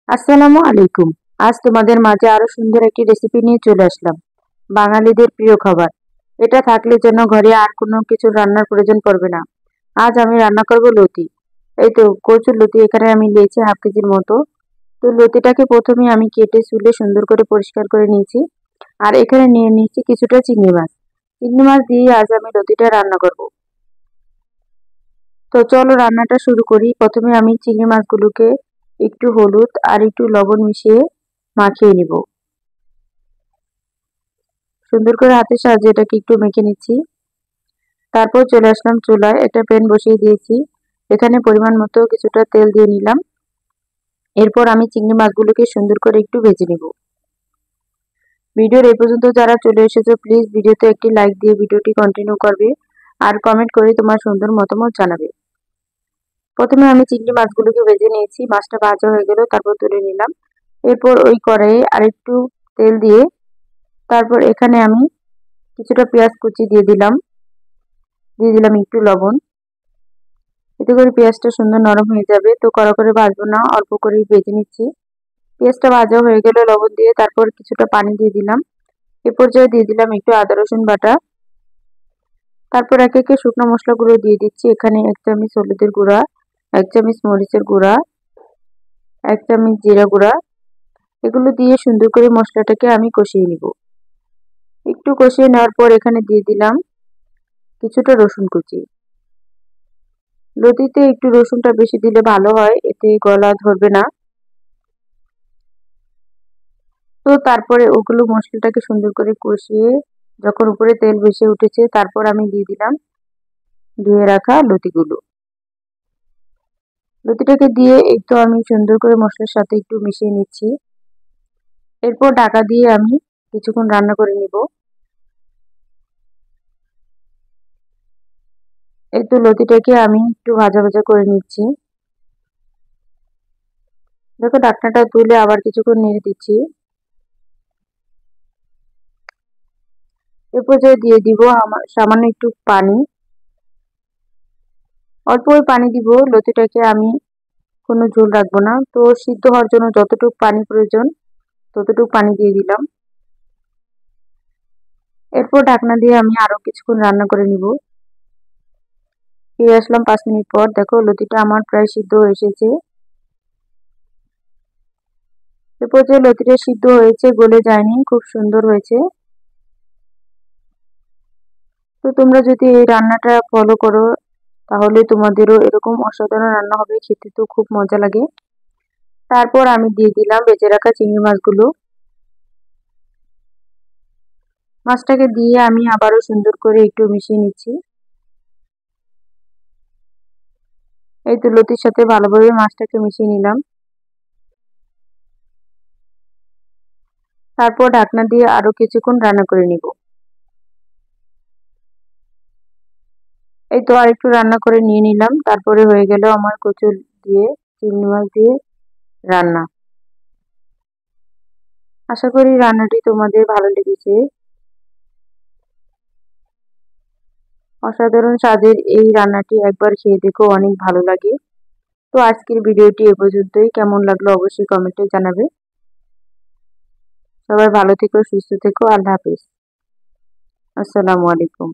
আসসালামু আলাইকুম। আজ তোমাদের মাঝে আরো সুন্দর একটি রেসিপি নিয়ে চলে আসলাম। বাঙালিদের প্রিয় খাবার। এটা থাকলে যেন ঘরে আর কোনো কিছু রান্নার প্রয়োজন পড়বে না। আজ আমি রান্না করব লতি। এই তো কচুর লতি এখানে আমি নিয়েছি 1/2 কেজির মতো। তো লতিটাকে প্রথমে আমি কেটে চুলে সুন্দর করে পরিষ্কার করে নিয়েছি। আর এখানে নিয়ে নিয়েছি কিছুটা চিংড়ি মাছ। চিংড়ি মাছ দিয়ে আজ আমি লতিটা রান্না করব। তো চলো রান্নাটা শুরু করি। প্রথমে আমি চিংড়ি মাছগুলোকে একটু হলুদ আর একটু লবণ মিশিয়ে মাখিয়ে নিব। সুন্দর করে হাতের সাহায্যে এটাকে একটু মেখে নিচ্ছি। তারপর চলে আসলাম চুলায়, একটা প্যান বসিয়ে দিয়েছি। এখানে পরিমাণ মতো কিছুটা তেল দিয়ে নিলাম। এরপর আমি চিংড়ি মাছগুলোকে সুন্দর করে একটু ভেজে নিব। ভিডিওর এই পর্যন্ত যারা চলে এসেছো প্লিজ ভিডিওতে একটি লাইক দিয়ে ভিডিওটি কন্টিনিউ করবে আর কমেন্ট করে তোমার সুন্দর মতামত জানাবে। প্রথমে আমি চিংড়ি মাছগুলোকে ভেজে নিয়েছি, মাছটা ভাজা হয়ে গেল, তারপর তুলে নিলাম। এরপর ওই কড়াইয়ে আরেকটু তেল দিয়ে তারপর এখানে আমি কিছুটা পেঁয়াজ কুচি দিয়ে দিলাম একটু লবণ। এতে করে পেঁয়াজটা সুন্দর নরম হয়ে যাবে। তো কড়া করে ভাজবো না, অল্প করেই ভেজে নিচ্ছি। পেঁয়াজটা ভাজা হয়ে গেল লবণ দিয়ে, তারপর কিছুটা পানি দিয়ে দিলাম। এ পর্যায়ে দিয়ে দিলাম একটু আদা রসুন বাটা। তারপর একে একে শুকনো মশলাগুলো দিয়ে দিচ্ছি। এখানে 1 চামচ হলুদের গুঁড়া, 1 চামচ মরিচের গুঁড়া, 1 চামচ জিরা গুঁড়া। এগুলো দিয়ে সুন্দর করে মশলাটাকে আমি কষিয়ে নিব। একটু কষিয়ে নেওয়ার পর এখানে দিয়ে দিলাম কিছুটা রসুন কুচি। লতিতে একটু রসুনটা বেশি দিলে ভালো হয়, এতে গলা ধরবে না। তো তারপরে ওগুলো মশলাটাকে সুন্দর করে কষিয়ে যখন উপরে তেল ভেসে উঠেছে তারপর আমি দিয়ে দিলাম ধুয়ে রাখা লতিটাকে দিয়ে একটু আমি সুন্দর করে মশলার সাথে একটু মিশিয়ে নিচ্ছি। এরপর ঢাকা দিয়ে আমি কিছুক্ষণ রান্না করে নিব। এই তো লতিটাকে আমি একটু ভাজা ভাজা করে নিচ্ছি। দেখো ঢাকনাটা তুলে আবার কিছুক্ষণ নেড়ে দিচ্ছি। এরপর যে দিয়ে দিব সামান্য একটু পানি, অল্প পানি দিব। লতিটাকে আমি কোনো ঝোল রাখবো না, তো সিদ্ধ হওয়ার জন্য যতটুকু পানি প্রয়োজন ততটুকু পানি দিয়ে দিলাম। এরপর ঢাকনা দিয়ে আমি আরো কিছুক্ষণ রান্না করে নিব। ফিরে আসলাম 5 মিনিট পর। দেখো লতিটা আমার প্রায় সিদ্ধ হয়ে এসেছে। এরপর যে লতিটা সিদ্ধ হয়েছে, গলে যায়নি, খুব সুন্দর হয়েছে। তো তোমরা যদি এই রান্নাটা ফলো করো তাহলে তোমাদেরও এরকম অসাধারণ রান্না হবে, খেতে তো খুব মজা লাগে। তারপর আমি দিয়ে দিলাম ভেজে রাখা চিংড়ি মাছগুলো। মাছটাকে দিয়ে আমি আবারও সুন্দর করে একটু মিশিয়ে নিচ্ছি। এই তো লতির সাথে ভালোভাবে মাছটাকে মিশিয়ে নিলাম। তারপর ঢাকনা দিয়ে আরো কিছুক্ষণ রান্না করে নিব। এই তো আরেকটু রান্না করে নিয়ে নিলাম। তারপরে হয়ে গেল আমার কচুর দিয়ে চিংড়ি মাছ দিয়ে রান্না। আশা করি রান্নাটি তোমাদের ভালো লেগেছে। অসাধারণ স্বাদের এই রান্নাটি একবার খেয়ে দেখো, অনেক ভালো লাগে। তো আজকের ভিডিওটি এ পর্যন্তই। কেমন লাগলো অবশ্যই কমেন্টে জানাবে। সবাই ভালো থেকো, সুস্থ থেকো। আল্লাহ হাফেজ। আসসালামু আলাইকুম।